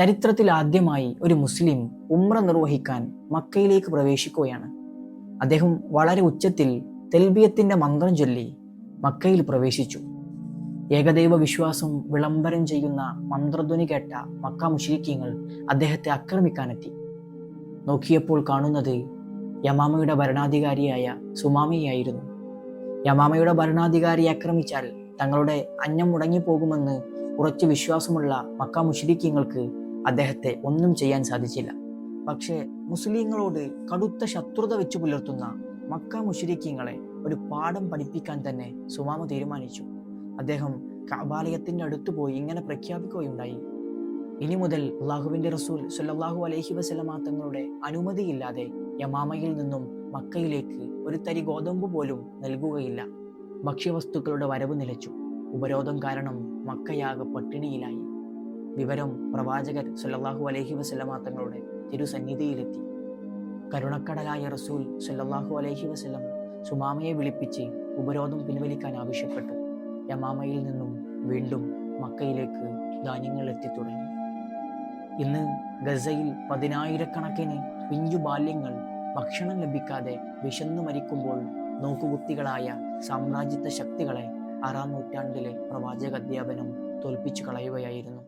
ചരിത്രത്തിൽ ആദ്യമായി ഒരു മുസ്ലിം ഉംറ നിർവഹിക്കാൻ മക്കയിലേക്ക് പ്രവേശിക്കുകയാണ്. അദ്ദേഹം വളരെ ഉച്ചത്തിൽ തെൽബിയത്തിന്റെ മന്ത്രം ചൊല്ലി മക്കയിൽ പ്രവേശിച്ചു. ഏകദൈവ വിശ്വാസം വിളംബരം ചെയ്യുന്ന മന്ത്രധ്വനി കേട്ട മക്ക മുശ്രിക്കീങ്ങൾ അദ്ദേഹത്തെ ആക്രമിക്കാനെത്തി. നോക്കിയപ്പോൾ കാണുന്നത് യമാമയുടെ ഭരണാധികാരിയായ സുമാമയായിരുന്നു. യമാമയുടെ ഭരണാധികാരിയെ ആക്രമിച്ചാൽ തങ്ങളുടെ അന്നം മുടങ്ങിപ്പോകുമെന്ന് ഉറച്ചു വിശ്വാസമുള്ള മക്ക മുശ്രിക്കീങ്ങൾക്ക് അദ്ദേഹത്തെ ഒന്നും ചെയ്യാൻ സാധിച്ചില്ല. പക്ഷേ മുസ്ലിങ്ങളോട് കടുത്ത ശത്രുത വെച്ച് പുലർത്തുന്ന മക്ക മുശ്രിക്കീങ്ങളെ ഒരു പാഠം പഠിപ്പിക്കാൻ തന്നെ സുമാമ തീരുമാനിച്ചു. അദ്ദേഹം കഅബാലയത്തിന്റെ അടുത്ത് പോയി ഇങ്ങനെ പ്രഖ്യാപിക്കുകയുണ്ടായി: ഇനി മുതൽ അള്ളാഹുവിന്റെ റസൂൽ സല്ലല്ലാഹു അലൈഹി വസല്ലമ തങ്ങളുടെ അനുമതിയില്ലാതെ യമാമയിൽ നിന്നും മക്കയിലേക്ക് ഒരു തരി ഗോതമ്പ് പോലും നൽകുകയില്ല. ഭക്ഷ്യവസ്തുക്കളുടെ വരവ് നിലച്ചു. ഉപരോധം കാരണം മക്കയാകെ പട്ടിണിയിലായി. വിവരം പ്രവാചകർ സല്ലല്ലാഹു അലൈഹി വസല്ലമ തങ്ങളുടെ തിരുസന്നിധിയിലെത്തി. കരുണക്കടലായ റസൂൽ സല്ലല്ലാഹു അലൈഹി വസല്ലം സുമാമയെ വിളിപ്പിച്ച് ഉപരോധം പിൻവലിക്കാൻ ആവശ്യപ്പെട്ടു. യമാമയിൽ നിന്നും വീണ്ടും മക്കയിലേക്ക് ധാന്യങ്ങൾ എത്തിത്തുടങ്ങി. ഇന്ന് ഗസയിൽ 10,000-കണക്കിന് പിഞ്ചു ബാല്യങ്ങൾ ഭക്ഷണം ലഭിക്കാതെ വിശന്നു മരിക്കുമ്പോൾ നോക്കുകുത്തികളായ സാമ്രാജ്യത്വ ശക്തികളെ 6-ാം നൂറ്റാണ്ടിലെ പ്രവാചക അധ്യാപനം തോൽപ്പിച്ചു കളയുകയായിരുന്നു.